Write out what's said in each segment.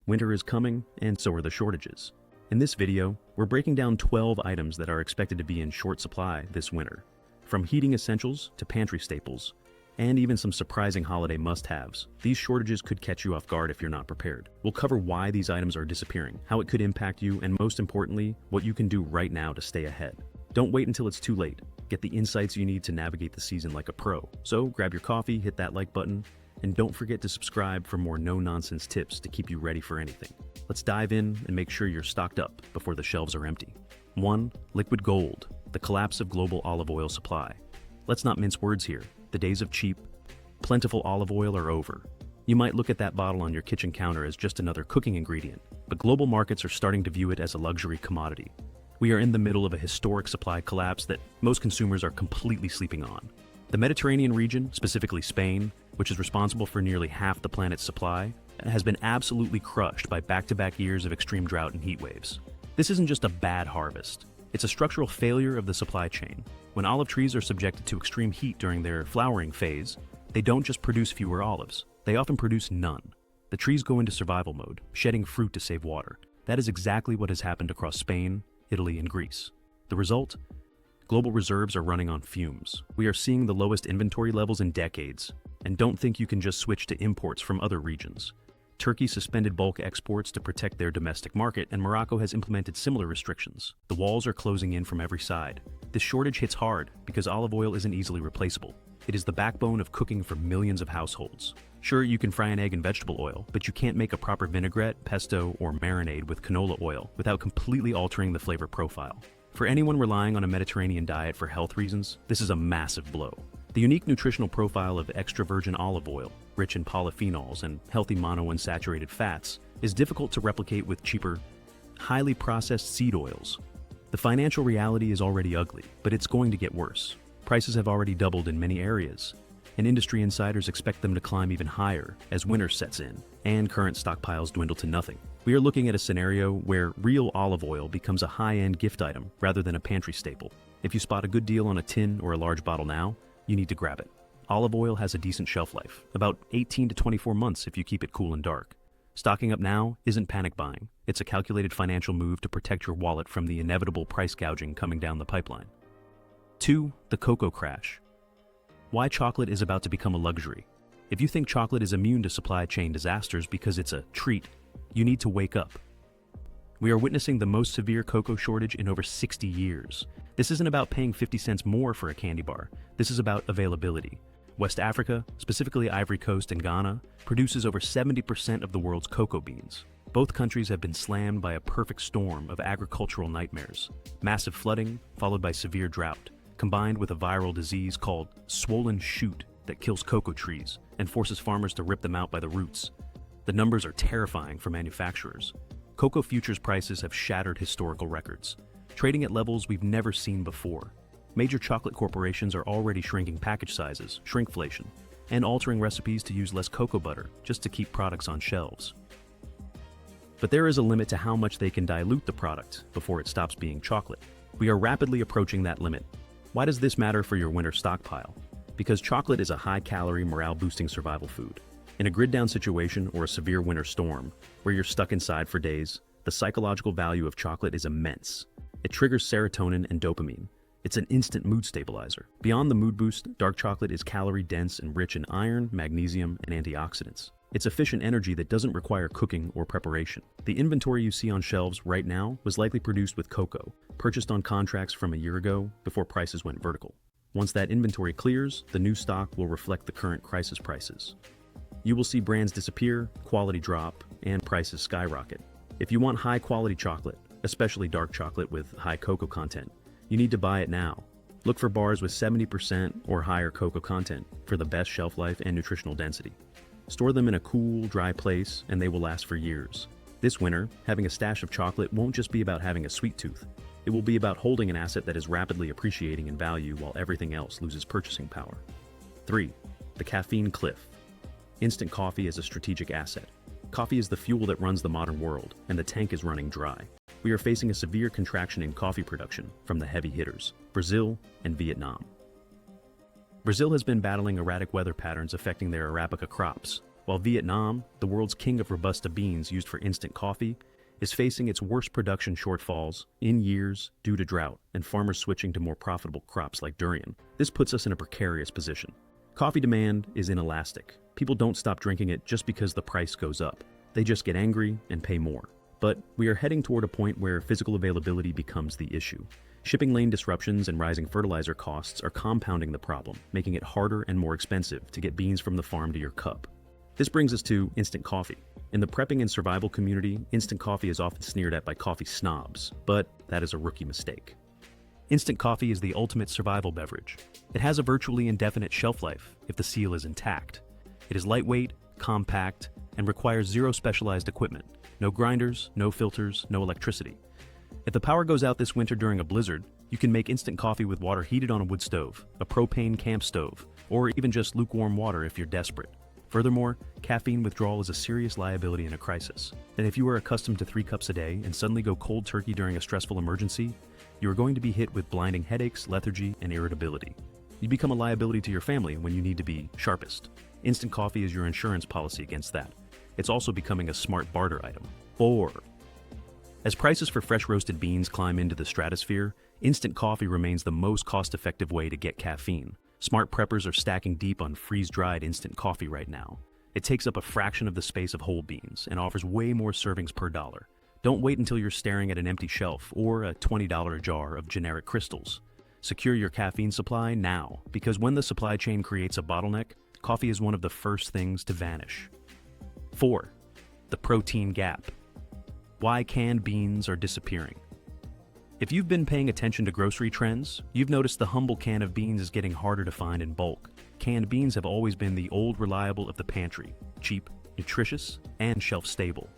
Winter is coming, and so are the shortages. In this video, we're breaking down 12 items that are expected to be in short supply this winter. From heating essentials to pantry staples, and even some surprising holiday must-haves, these shortages could catch you off guard if you're not prepared. We'll cover why these items are disappearing, how it could impact you, and most importantly, what you can do right now to stay ahead. Don't wait until it's too late. Get the insights you need to navigate the season like a pro. So grab your coffee, hit that like button, and don't forget to subscribe for more no-nonsense tips to keep you ready for anything. Let's dive in and make sure you're stocked up before the shelves are empty. 1. Liquid gold, the collapse of global olive oil supply. Let's not mince words here. The days of cheap, plentiful olive oil are over. You might look at that bottle on your kitchen counter as just another cooking ingredient, but global markets are starting to view it as a luxury commodity. We are in the middle of a historic supply collapse that most consumers are completely sleeping on. The Mediterranean region, specifically Spain, which is responsible for nearly half the planet's supply, has been absolutely crushed by back-to-back years of extreme drought and heat waves. This isn't just a bad harvest. It's a structural failure of the supply chain. When olive trees are subjected to extreme heat during their flowering phase, they don't just produce fewer olives, they often produce none. The trees go into survival mode, shedding fruit to save water. That is exactly what has happened across Spain, Italy, and Greece. The result? Global reserves are running on fumes. We are seeing the lowest inventory levels in decades, and don't think you can just switch to imports from other regions. Turkey suspended bulk exports to protect their domestic market, and Morocco has implemented similar restrictions. The walls are closing in from every side. This shortage hits hard because olive oil isn't easily replaceable. It is the backbone of cooking for millions of households. Sure, you can fry an egg in vegetable oil, but you can't make a proper vinaigrette, pesto, or marinade with canola oil without completely altering the flavor profile. For anyone relying on a Mediterranean diet for health reasons, this is a massive blow. The unique nutritional profile of extra virgin olive oil, rich in polyphenols and healthy monounsaturated fats, is difficult to replicate with cheaper, highly processed seed oils. The financial reality is already ugly, but it's going to get worse. Prices have already doubled in many areas, and industry insiders expect them to climb even higher as winter sets in and current stockpiles dwindle to nothing. We are looking at a scenario where real olive oil becomes a high-end gift item rather than a pantry staple. If you spot a good deal on a tin or a large bottle now, you need to grab it. Olive oil has a decent shelf life, about 18 to 24 months if you keep it cool and dark. Stocking up now isn't panic buying. It's a calculated financial move to protect your wallet from the inevitable price gouging coming down the pipeline. 2. The cocoa crash. Why chocolate is about to become a luxury. If you think chocolate is immune to supply chain disasters because it's a treat, you need to wake up. We are witnessing the most severe cocoa shortage in over 60 years. This isn't about paying 50 cents more for a candy bar. This is about availability. West Africa, specifically Ivory Coast and Ghana, produces over 70% of the world's cocoa beans. Both countries have been slammed by a perfect storm of agricultural nightmares. Massive flooding, followed by severe drought, combined with a viral disease called swollen shoot that kills cocoa trees and forces farmers to rip them out by the roots. The numbers are terrifying for manufacturers. Cocoa futures prices have shattered historical records, trading at levels we've never seen before. Major chocolate corporations are already shrinking package sizes, shrinkflation, and altering recipes to use less cocoa butter just to keep products on shelves. But there is a limit to how much they can dilute the product before it stops being chocolate. We are rapidly approaching that limit. Why does this matter for your winter stockpile? Because chocolate is a high-calorie, morale-boosting survival food. In a grid-down situation or a severe winter storm, where you're stuck inside for days, the psychological value of chocolate is immense. It triggers serotonin and dopamine. It's an instant mood stabilizer. Beyond the mood boost, dark chocolate is calorie-dense and rich in iron, magnesium, and antioxidants. It's efficient energy that doesn't require cooking or preparation. The inventory you see on shelves right now was likely produced with cocoa, purchased on contracts from a year ago before prices went vertical. Once that inventory clears, the new stock will reflect the current crisis prices. You will see brands disappear, quality drop, and prices skyrocket. If you want high-quality chocolate, especially dark chocolate with high cocoa content, you need to buy it now. Look for bars with 70% or higher cocoa content for the best shelf life and nutritional density. Store them in a cool, dry place, and they will last for years. This winter, having a stash of chocolate won't just be about having a sweet tooth. It will be about holding an asset that is rapidly appreciating in value while everything else loses purchasing power. 3. The caffeine cliff. Instant coffee is a strategic asset. Coffee is the fuel that runs the modern world, and the tank is running dry. We are facing a severe contraction in coffee production from the heavy hitters, Brazil and Vietnam. Brazil has been battling erratic weather patterns affecting their Arabica crops, while Vietnam, the world's king of Robusta beans used for instant coffee, is facing its worst production shortfalls in years due to drought and farmers switching to more profitable crops like durian. This puts us in a precarious position. Coffee demand is inelastic. People don't stop drinking it just because the price goes up. They just get angry and pay more. But we are heading toward a point where physical availability becomes the issue. Shipping lane disruptions and rising fertilizer costs are compounding the problem, making it harder and more expensive to get beans from the farm to your cup. This brings us to instant coffee. In the prepping and survival community, instant coffee is often sneered at by coffee snobs, but that is a rookie mistake. Instant coffee is the ultimate survival beverage. It has a virtually indefinite shelf life if the seal is intact. It is lightweight, compact, and requires zero specialized equipment. No grinders, no filters, no electricity. If the power goes out this winter during a blizzard, you can make instant coffee with water heated on a wood stove, a propane camp stove, or even just lukewarm water if you're desperate. Furthermore, caffeine withdrawal is a serious liability in a crisis. And if you are accustomed to 3 cups a day and suddenly go cold turkey during a stressful emergency, you are going to be hit with blinding headaches, lethargy, and irritability. You become a liability to your family when you need to be sharpest. Instant coffee is your insurance policy against that. It's also becoming a smart barter item. 4. As prices for fresh roasted beans climb into the stratosphere, instant coffee remains the most cost-effective way to get caffeine. Smart preppers are stacking deep on freeze-dried instant coffee right now. It takes up a fraction of the space of whole beans and offers way more servings per dollar. Don't wait until you're staring at an empty shelf or a $20 jar of generic crystals. Secure your caffeine supply now, because when the supply chain creates a bottleneck, coffee is one of the first things to vanish. 4. The protein gap. Why canned beans are disappearing. If you've been paying attention to grocery trends, you've noticed the humble can of beans is getting harder to find in bulk. Canned beans have always been the old reliable of the pantry, cheap, nutritious, and shelf-stable.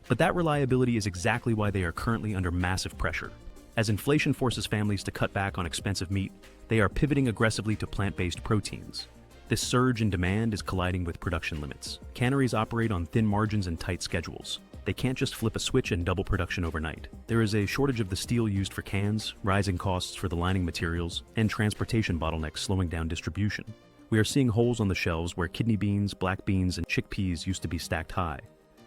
But that reliability is exactly why they are currently under massive pressure. As inflation forces families to cut back on expensive meat, they are pivoting aggressively to plant-based proteins. This surge in demand is colliding with production limits. Canneries operate on thin margins and tight schedules. They can't just flip a switch and double production overnight. There is a shortage of the steel used for cans, rising costs for the lining materials, and transportation bottlenecks slowing down distribution. We are seeing holes on the shelves where kidney beans, black beans, and chickpeas used to be stacked high.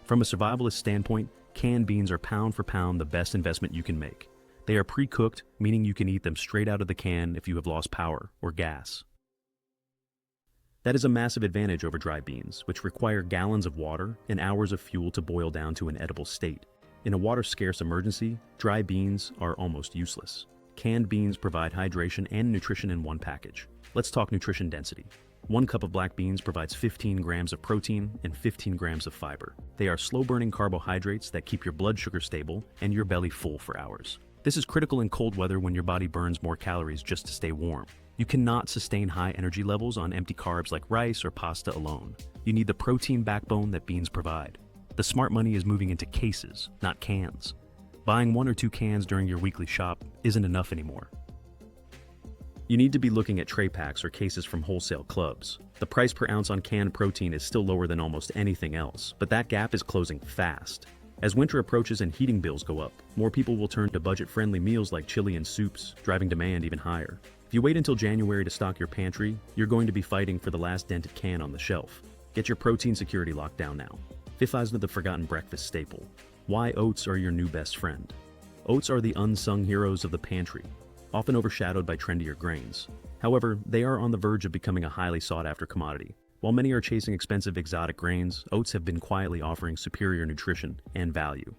From a survivalist standpoint, canned beans are pound for pound the best investment you can make. They are pre-cooked, meaning you can eat them straight out of the can if you have lost power or gas. That is a massive advantage over dry beans, which require gallons of water and hours of fuel to boil down to an edible state. In a water-scarce emergency, dry beans are almost useless. Canned beans provide hydration and nutrition in one package. Let's talk nutrition density. 1 cup of black beans provides 15 grams of protein and 15 grams of fiber. They are slow-burning carbohydrates that keep your blood sugar stable and your belly full for hours. This is critical in cold weather when your body burns more calories just to stay warm. You cannot sustain high energy levels on empty carbs like rice or pasta alone. You need the protein backbone that beans provide. The smart money is moving into cases, not cans. Buying 1 or 2 cans during your weekly shop isn't enough anymore. You need to be looking at tray packs or cases from wholesale clubs. The price per ounce on canned protein is still lower than almost anything else, but that gap is closing fast. As winter approaches and heating bills go up, more people will turn to budget-friendly meals like chili and soups, driving demand even higher. If you wait until January to stock your pantry, you're going to be fighting for the last dented can on the shelf. Get your protein security locked down now. 5. The forgotten breakfast staple. Why oats are your new best friend. Oats are the unsung heroes of the pantry, often overshadowed by trendier grains. However, they are on the verge of becoming a highly sought-after commodity. While many are chasing expensive exotic grains, oats have been quietly offering superior nutrition and value.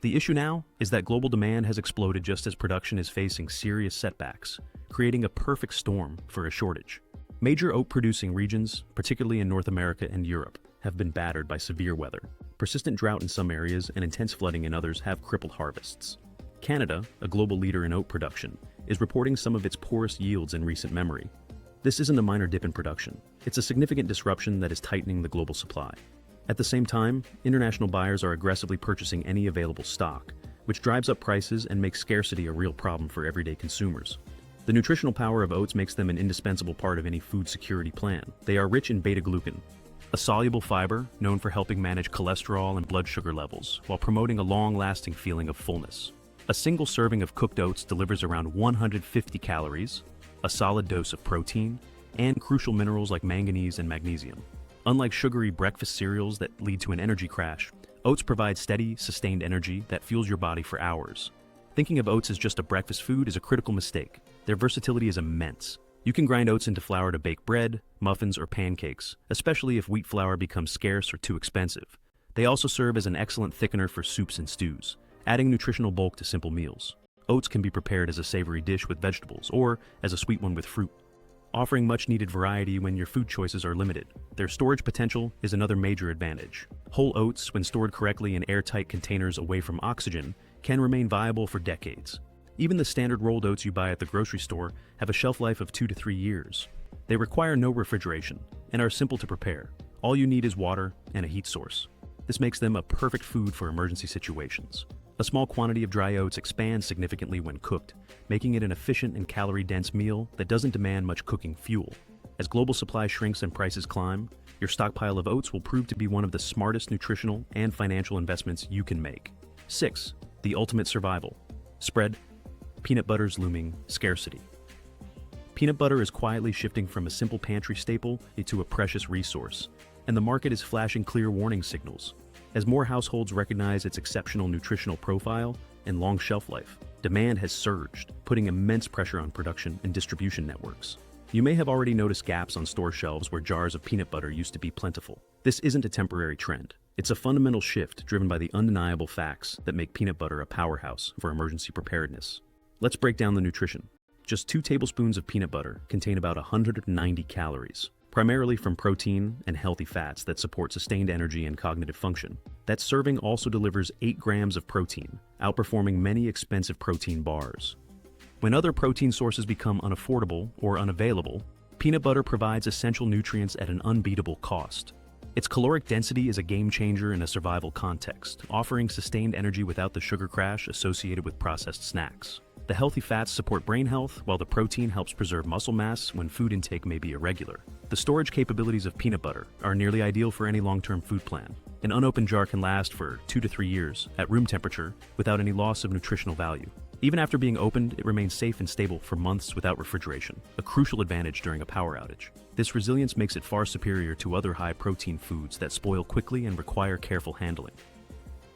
The issue now is that global demand has exploded just as production is facing serious setbacks, creating a perfect storm for a shortage. Major oat-producing regions, particularly in North America and Europe, have been battered by severe weather. Persistent drought in some areas and intense flooding in others have crippled harvests. Canada, a global leader in oat production, is reporting some of its poorest yields in recent memory. This isn't a minor dip in production. It's a significant disruption that is tightening the global supply. At the same time, international buyers are aggressively purchasing any available stock, which drives up prices and makes scarcity a real problem for everyday consumers. The nutritional power of oats makes them an indispensable part of any food security plan. They are rich in beta-glucan, a soluble fiber known for helping manage cholesterol and blood sugar levels while promoting a long-lasting feeling of fullness. A single serving of cooked oats delivers around 150 calories, a solid dose of protein, and crucial minerals like manganese and magnesium. Unlike sugary breakfast cereals that lead to an energy crash, oats provide steady, sustained energy that fuels your body for hours. Thinking of oats as just a breakfast food is a critical mistake. Their versatility is immense. You can grind oats into flour to bake bread, muffins, or pancakes, especially if wheat flour becomes scarce or too expensive. They also serve as an excellent thickener for soups and stews, adding nutritional bulk to simple meals. Oats can be prepared as a savory dish with vegetables or as a sweet one with fruit, offering much-needed variety when your food choices are limited. Their storage potential is another major advantage. Whole oats, when stored correctly in airtight containers away from oxygen, can remain viable for decades. Even the standard rolled oats you buy at the grocery store have a shelf life of 2 to 3 years. They require no refrigeration and are simple to prepare. All you need is water and a heat source. This makes them a perfect food for emergency situations. A small quantity of dry oats expands significantly when cooked, making it an efficient and calorie-dense meal that doesn't demand much cooking fuel. As global supply shrinks and prices climb, your stockpile of oats will prove to be one of the smartest nutritional and financial investments you can make. 6. The ultimate survival. Spread. Peanut butter's looming scarcity. Peanut butter is quietly shifting from a simple pantry staple into a precious resource, and the market is flashing clear warning signals. As more households recognize its exceptional nutritional profile and long shelf life, demand has surged, putting immense pressure on production and distribution networks. You may have already noticed gaps on store shelves where jars of peanut butter used to be plentiful. This isn't a temporary trend. It's a fundamental shift driven by the undeniable facts that make peanut butter a powerhouse for emergency preparedness. Let's break down the nutrition. Just 2 tablespoons of peanut butter contain about 190 calories, primarily from protein and healthy fats that support sustained energy and cognitive function. That serving also delivers 8 grams of protein, outperforming many expensive protein bars. When other protein sources become unaffordable or unavailable, peanut butter provides essential nutrients at an unbeatable cost. Its caloric density is a game changer in a survival context, offering sustained energy without the sugar crash associated with processed snacks. The healthy fats support brain health, while the protein helps preserve muscle mass when food intake may be irregular. The storage capabilities of peanut butter are nearly ideal for any long-term food plan. An unopened jar can last for 2 to 3 years at room temperature without any loss of nutritional value. Even after being opened, it remains safe and stable for months without refrigeration, a crucial advantage during a power outage. This resilience makes it far superior to other high-protein foods that spoil quickly and require careful handling.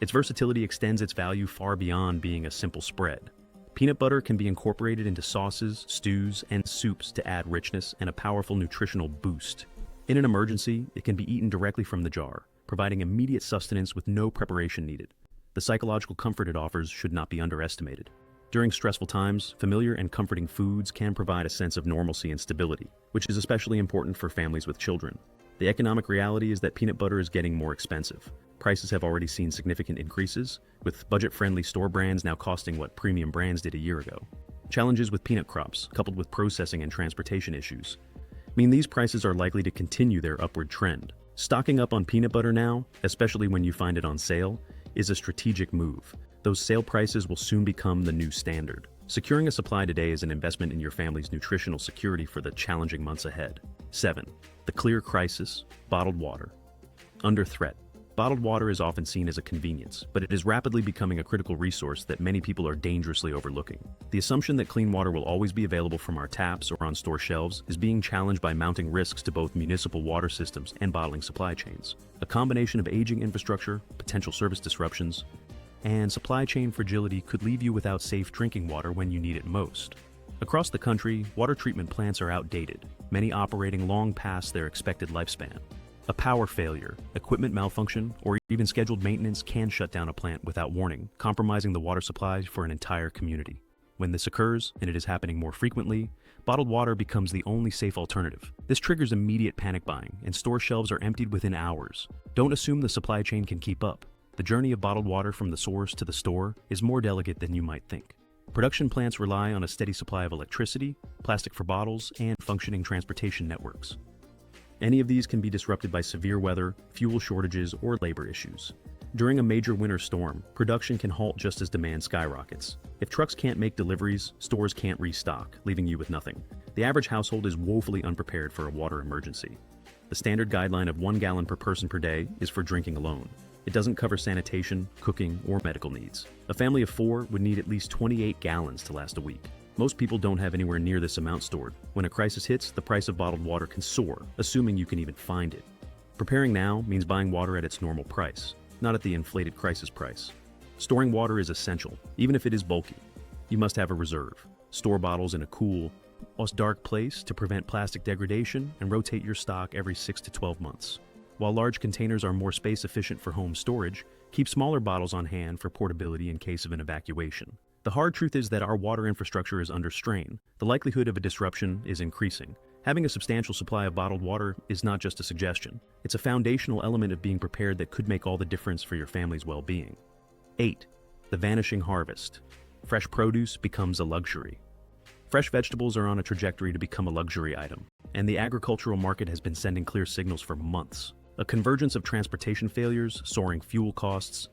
Its versatility extends its value far beyond being a simple spread. Peanut butter can be incorporated into sauces, stews, and soups to add richness and a powerful nutritional boost. In an emergency, it can be eaten directly from the jar, providing immediate sustenance with no preparation needed. The psychological comfort it offers should not be underestimated. During stressful times, familiar and comforting foods can provide a sense of normalcy and stability, which is especially important for families with children. The economic reality is that peanut butter is getting more expensive. Prices have already seen significant increases, with budget-friendly store brands now costing what premium brands did a year ago. Challenges with peanut crops, coupled with processing and transportation issues, mean these prices are likely to continue their upward trend. Stocking up on peanut butter now, especially when you find it on sale, is a strategic move. Those sale prices will soon become the new standard. Securing a supply today is an investment in your family's nutritional security for the challenging months ahead. 7. The clear crisis, bottled water. Under threat. Bottled water is often seen as a convenience, but it is rapidly becoming a critical resource that many people are dangerously overlooking. The assumption that clean water will always be available from our taps or on store shelves is being challenged by mounting risks to both municipal water systems and bottling supply chains. A combination of aging infrastructure, potential service disruptions, and supply chain fragility could leave you without safe drinking water when you need it most. Across the country, water treatment plants are outdated, many operating long past their expected lifespan. A power failure, equipment malfunction, or even scheduled maintenance can shut down a plant without warning, compromising the water supply for an entire community. When this occurs, and it is happening more frequently, bottled water becomes the only safe alternative. This triggers immediate panic buying, and store shelves are emptied within hours. Don't assume the supply chain can keep up. The journey of bottled water from the source to the store is more delicate than you might think. Production plants rely on a steady supply of electricity, plastic for bottles, and functioning transportation networks. Any of these can be disrupted by severe weather, fuel shortages, or labor issues. During a major winter storm, production can halt just as demand skyrockets. If trucks can't make deliveries, stores can't restock, leaving you with nothing. The average household is woefully unprepared for a water emergency. The standard guideline of 1 gallon per person per day is for drinking alone. It doesn't cover sanitation, cooking, or medical needs. A family of 4 would need at least 28 gallons to last a week. Most people don't have anywhere near this amount stored. When a crisis hits, the price of bottled water can soar, assuming you can even find it. Preparing now means buying water at its normal price, not at the inflated crisis price. Storing water is essential, even if it is bulky. You must have a reserve. Store bottles in a cool, almost dark place to prevent plastic degradation and rotate your stock every 6 to 12 months. While large containers are more space efficient for home storage, keep smaller bottles on hand for portability in case of an evacuation. The hard truth is that our water infrastructure is under strain. The likelihood of a disruption is increasing. Having a substantial supply of bottled water is not just a suggestion. It's a foundational element of being prepared that could make all the difference for your family's well-being. 8. The vanishing harvest. Fresh produce becomes a luxury. Fresh vegetables are on a trajectory to become a luxury item, and the agricultural market has been sending clear signals for months. A convergence of transportation failures, soaring fuel costs,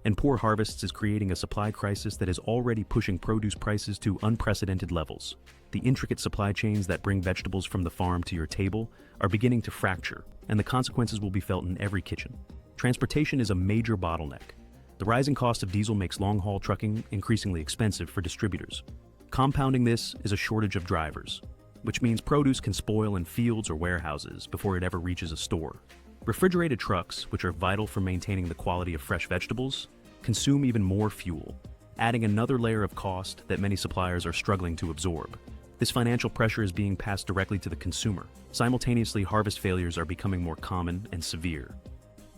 and poor harvests is creating a supply crisis that is already pushing produce prices to unprecedented levels. The intricate supply chains that bring vegetables from the farm to your table are beginning to fracture, and the consequences will be felt in every kitchen. Transportation is a major bottleneck. The rising cost of diesel makes long-haul trucking increasingly expensive for distributors. Compounding this is a shortage of drivers, which means produce can spoil in fields or warehouses before it ever reaches a store. Refrigerated trucks, which are vital for maintaining the quality of fresh vegetables, consume even more fuel, adding another layer of cost that many suppliers are struggling to absorb. This financial pressure is being passed directly to the consumer. Simultaneously, harvest failures are becoming more common and severe.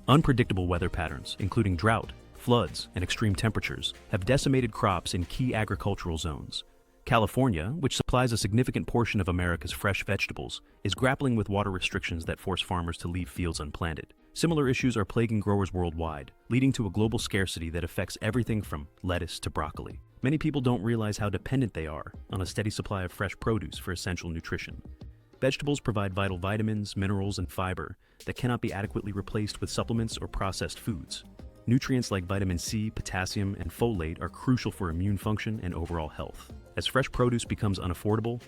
Unpredictable weather patterns, including drought, floods, and extreme temperatures, have decimated crops in key agricultural zones. California, which supplies a significant portion of America's fresh vegetables, is grappling with water restrictions that force farmers to leave fields unplanted. Similar issues are plaguing growers worldwide, leading to a global scarcity that affects everything from lettuce to broccoli. Many people don't realize how dependent they are on a steady supply of fresh produce for essential nutrition. Vegetables provide vital vitamins, minerals, and fiber that cannot be adequately replaced with supplements or processed foods. Nutrients like vitamin C, potassium, and folate are crucial for immune function and overall health. As fresh produce becomes unaffordable,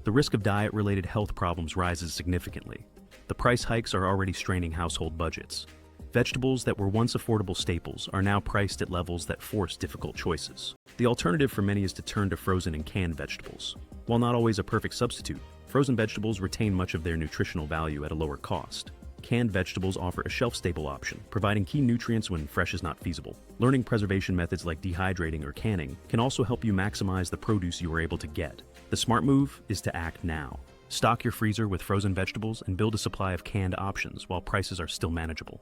the risk of diet-related health problems rises significantly. The price hikes are already straining household budgets. Vegetables that were once affordable staples are now priced at levels that force difficult choices. The alternative for many is to turn to frozen and canned vegetables. While not always a perfect substitute, frozen vegetables retain much of their nutritional value at a lower cost. Canned vegetables offer a shelf-stable option, providing key nutrients when fresh is not feasible. Learning preservation methods like dehydrating or canning can also help you maximize the produce you are able to get. The smart move is to act now. Stock your freezer with frozen vegetables and build a supply of canned options while prices are still manageable.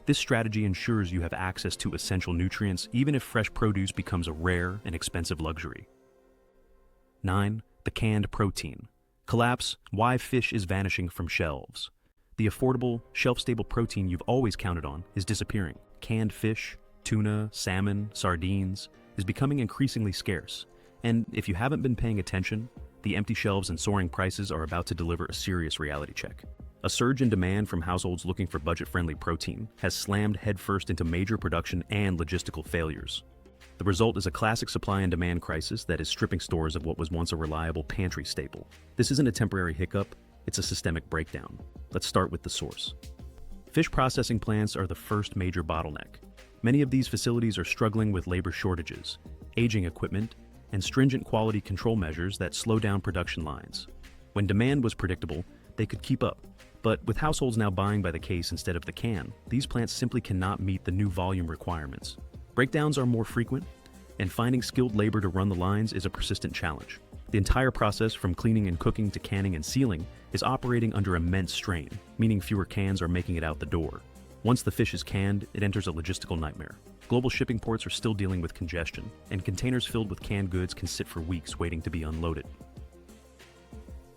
This strategy ensures you have access to essential nutrients even if fresh produce becomes a rare and expensive luxury. 9. The canned protein. Collapse: why fish is vanishing from shelves. The affordable, shelf-stable protein you've always counted on is disappearing. Canned fish, tuna, salmon, sardines is becoming increasingly scarce. And if you haven't been paying attention, the empty shelves and soaring prices are about to deliver a serious reality check. A surge in demand from households looking for budget-friendly protein has slammed headfirst into major production and logistical failures. The result is a classic supply and demand crisis that is stripping stores of what was once a reliable pantry staple. This isn't a temporary hiccup, it's a systemic breakdown. Let's start with the source. Fish processing plants are the first major bottleneck. Many of these facilities are struggling with labor shortages, aging equipment, and stringent quality control measures that slow down production lines. When demand was predictable, they could keep up. But with households now buying by the case instead of the can, these plants simply cannot meet the new volume requirements. Breakdowns are more frequent, and finding skilled labor to run the lines is a persistent challenge. The entire process, from cleaning and cooking to canning and sealing, is operating under immense strain, meaning fewer cans are making it out the door. Once the fish is canned, it enters a logistical nightmare. Global shipping ports are still dealing with congestion, and containers filled with canned goods can sit for weeks waiting to be unloaded.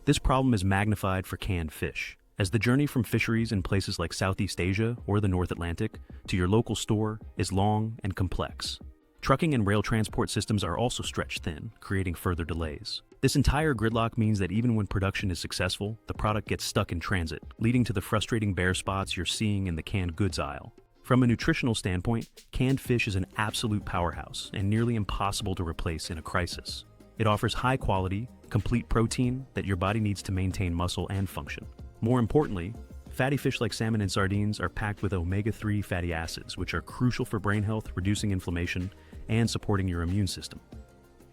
This problem is magnified for canned fish, as the journey from fisheries in places like Southeast Asia or the North Atlantic to your local store is long and complex. Trucking and rail transport systems are also stretched thin, creating further delays. This entire gridlock means that even when production is successful, the product gets stuck in transit, leading to the frustrating bare spots you're seeing in the canned goods aisle. From a nutritional standpoint, canned fish is an absolute powerhouse and nearly impossible to replace in a crisis. It offers high-quality, complete protein that your body needs to maintain muscle and function. More importantly, fatty fish like salmon and sardines are packed with omega-3 fatty acids, which are crucial for brain health, reducing inflammation, and supporting your immune system.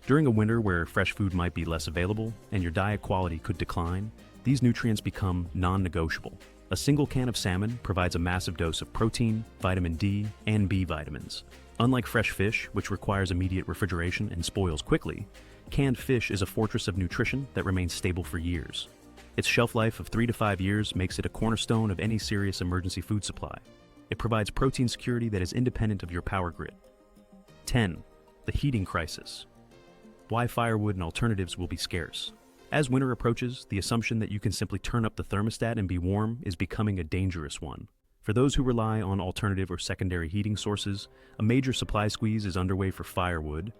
During a winter where fresh food might be less available and your diet quality could decline, these nutrients become non-negotiable. A single can of salmon provides a massive dose of protein, vitamin D, and B vitamins. Unlike fresh fish, which requires immediate refrigeration and spoils quickly, canned fish is a fortress of nutrition that remains stable for years. Its shelf life of 3 to 5 years makes it a cornerstone of any serious emergency food supply. It provides protein security that is independent of your power grid. 10. The heating crisis. Why firewood and alternatives will be scarce. As winter approaches, the assumption that you can simply turn up the thermostat and be warm is becoming a dangerous one. For those who rely on alternative or secondary heating sources, a major supply squeeze is underway for firewood,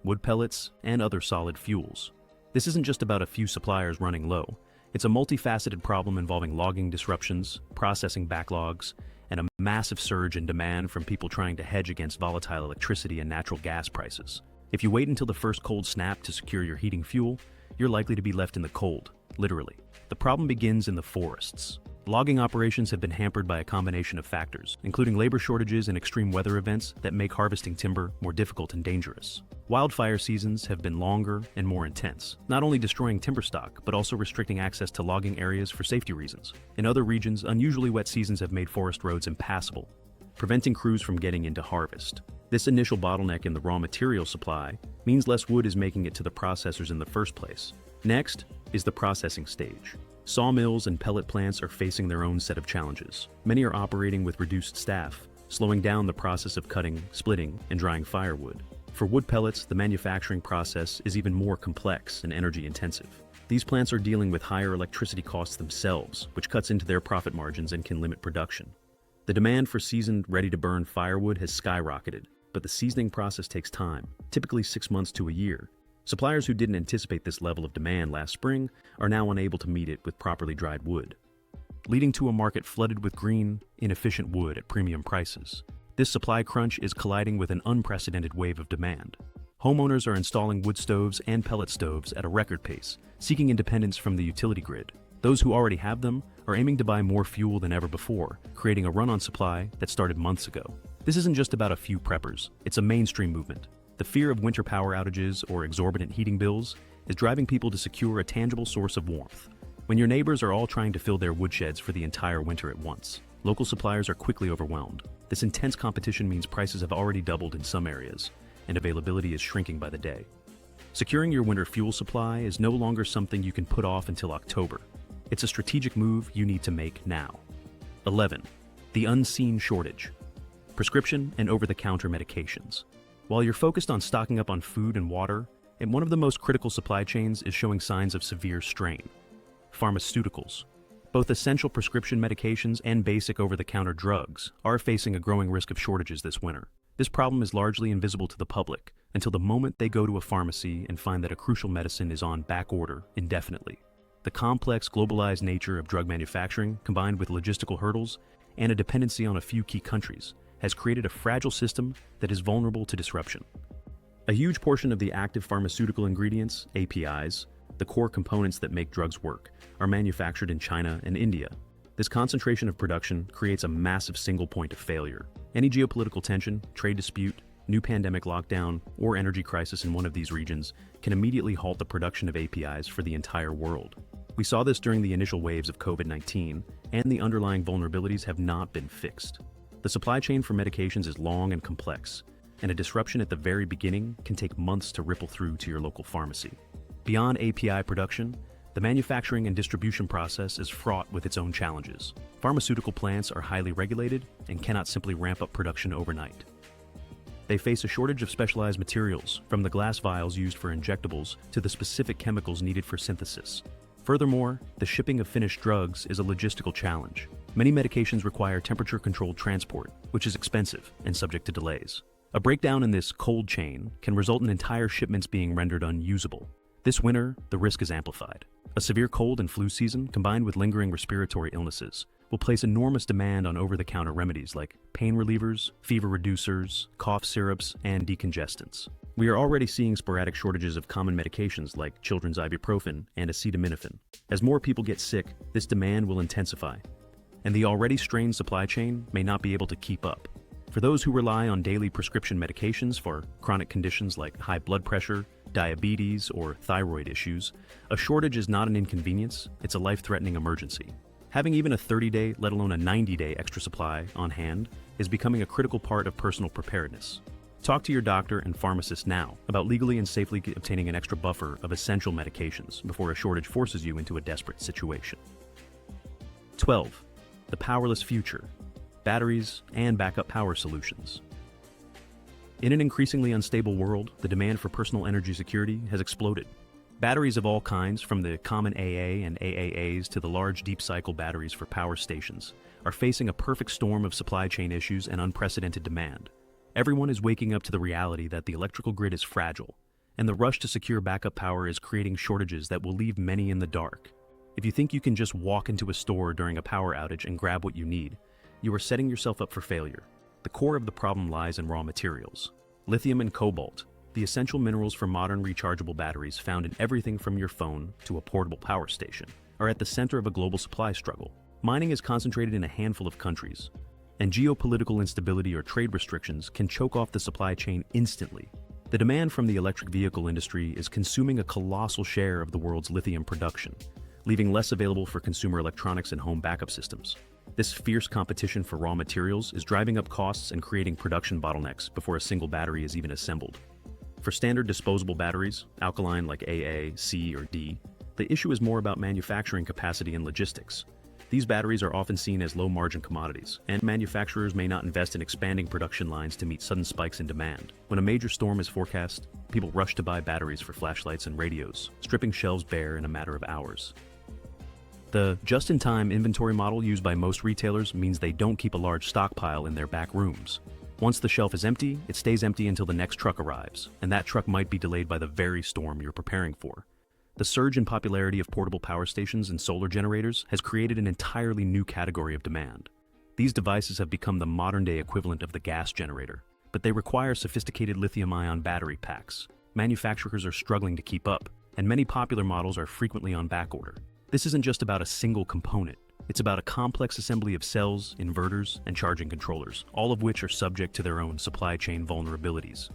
wood pellets, and other solid fuels. This isn't just about a few suppliers running low. It's a multifaceted problem involving logging disruptions, processing backlogs, and a massive surge in demand from people trying to hedge against volatile electricity and natural gas prices. If you wait until the first cold snap to secure your heating fuel, you're likely to be left in the cold, literally. The problem begins in the forests. Logging operations have been hampered by a combination of factors, including labor shortages and extreme weather events that make harvesting timber more difficult and dangerous. Wildfire seasons have been longer and more intense, not only destroying timber stock, but also restricting access to logging areas for safety reasons. In other regions, unusually wet seasons have made forest roads impassable, preventing crews from getting into harvest. This initial bottleneck in the raw material supply means less wood is making it to the processors in the first place. Next is the processing stage. Sawmills and pellet plants are facing their own set of challenges. Many are operating with reduced staff, slowing down the process of cutting, splitting, and drying firewood. For wood pellets, the manufacturing process is even more complex and energy intensive. These plants are dealing with higher electricity costs themselves, which cuts into their profit margins and can limit production. The demand for seasoned, ready-to-burn firewood has skyrocketed, but the seasoning process takes time, typically 6 months to a year. Suppliers who didn't anticipate this level of demand last spring are now unable to meet it with properly dried wood, leading to a market flooded with green, inefficient wood at premium prices. This supply crunch is colliding with an unprecedented wave of demand. Homeowners are installing wood stoves and pellet stoves at a record pace, seeking independence from the utility grid. Those who already have them are aiming to buy more fuel than ever before, creating a run on supply that started months ago. This isn't just about a few preppers, it's a mainstream movement. The fear of winter power outages or exorbitant heating bills is driving people to secure a tangible source of warmth. When your neighbors are all trying to fill their woodsheds for the entire winter at once, local suppliers are quickly overwhelmed. This intense competition means prices have already doubled in some areas, and availability is shrinking by the day. Securing your winter fuel supply is no longer something you can put off until October. It's a strategic move you need to make now. 11. The unseen shortage. Prescription and over-the-counter medications. While you're focused on stocking up on food and water, and one of the most critical supply chains is showing signs of severe strain. Pharmaceuticals. Both essential prescription medications and basic over-the-counter drugs are facing a growing risk of shortages this winter. This problem is largely invisible to the public until the moment they go to a pharmacy and find that a crucial medicine is on back order indefinitely. The complex, globalized nature of drug manufacturing, combined with logistical hurdles and a dependency on a few key countries, has created a fragile system that is vulnerable to disruption. A huge portion of the active pharmaceutical ingredients, APIs, the core components that make drugs work, are manufactured in China and India. This concentration of production creates a massive single point of failure. Any geopolitical tension, trade dispute, new pandemic lockdown, or energy crisis in one of these regions can immediately halt the production of APIs for the entire world. We saw this during the initial waves of COVID-19, and the underlying vulnerabilities have not been fixed. The supply chain for medications is long and complex, and a disruption at the very beginning can take months to ripple through to your local pharmacy. Beyond API production, the manufacturing and distribution process is fraught with its own challenges. Pharmaceutical plants are highly regulated and cannot simply ramp up production overnight. They face a shortage of specialized materials, from the glass vials used for injectables to the specific chemicals needed for synthesis. Furthermore, the shipping of finished drugs is a logistical challenge. Many medications require temperature-controlled transport, which is expensive and subject to delays. A breakdown in this cold chain can result in entire shipments being rendered unusable. This winter, the risk is amplified. A severe cold and flu season, combined with lingering respiratory illnesses, will place enormous demand on over-the-counter remedies like pain relievers, fever reducers, cough syrups, and decongestants. We are already seeing sporadic shortages of common medications like children's ibuprofen and acetaminophen. As more people get sick, this demand will intensify, and the already strained supply chain may not be able to keep up. For those who rely on daily prescription medications for chronic conditions like high blood pressure, diabetes, or thyroid issues, a shortage is not an inconvenience, it's a life-threatening emergency. Having even a 30-day, let alone a 90-day extra supply on hand is becoming a critical part of personal preparedness. Talk to your doctor and pharmacist now about legally and safely obtaining an extra buffer of essential medications before a shortage forces you into a desperate situation. 12. The powerless future. Batteries and backup power solutions. In an increasingly unstable world, the demand for personal energy security has exploded. Batteries of all kinds, from the common AA and AAAs to the large deep cycle batteries for power stations, are facing a perfect storm of supply chain issues and unprecedented demand. Everyone is waking up to the reality that the electrical grid is fragile, and the rush to secure backup power is creating shortages that will leave many in the dark. If you think you can just walk into a store during a power outage and grab what you need, you are setting yourself up for failure. The core of the problem lies in raw materials. Lithium and cobalt, the essential minerals for modern rechargeable batteries found in everything from your phone to a portable power station, are at the center of a global supply struggle. Mining is concentrated in a handful of countries, and geopolitical instability or trade restrictions can choke off the supply chain instantly. The demand from the electric vehicle industry is consuming a colossal share of the world's lithium production, leaving less available for consumer electronics and home backup systems. This fierce competition for raw materials is driving up costs and creating production bottlenecks before a single battery is even assembled. For standard disposable batteries, alkaline like AA, C, or D, the issue is more about manufacturing capacity and logistics. These batteries are often seen as low-margin commodities, and manufacturers may not invest in expanding production lines to meet sudden spikes in demand. When a major storm is forecast, people rush to buy batteries for flashlights and radios, stripping shelves bare in a matter of hours. The just-in-time inventory model used by most retailers means they don't keep a large stockpile in their back rooms. Once the shelf is empty, it stays empty until the next truck arrives, and that truck might be delayed by the very storm you're preparing for. The surge in popularity of portable power stations and solar generators has created an entirely new category of demand. These devices have become the modern-day equivalent of the gas generator, but they require sophisticated lithium-ion battery packs. Manufacturers are struggling to keep up, and many popular models are frequently on backorder. This isn't just about a single component. It's about a complex assembly of cells, inverters, and charging controllers, all of which are subject to their own supply chain vulnerabilities.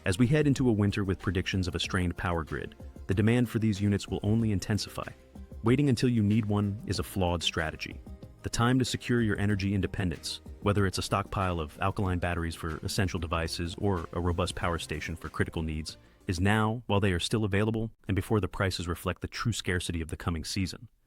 As we head into a winter with predictions of a strained power grid, the demand for these units will only intensify. Waiting until you need one is a flawed strategy. The time to secure your energy independence, whether it's a stockpile of alkaline batteries for essential devices or a robust power station for critical needs, is now while they are still available and before the prices reflect the true scarcity of the coming season.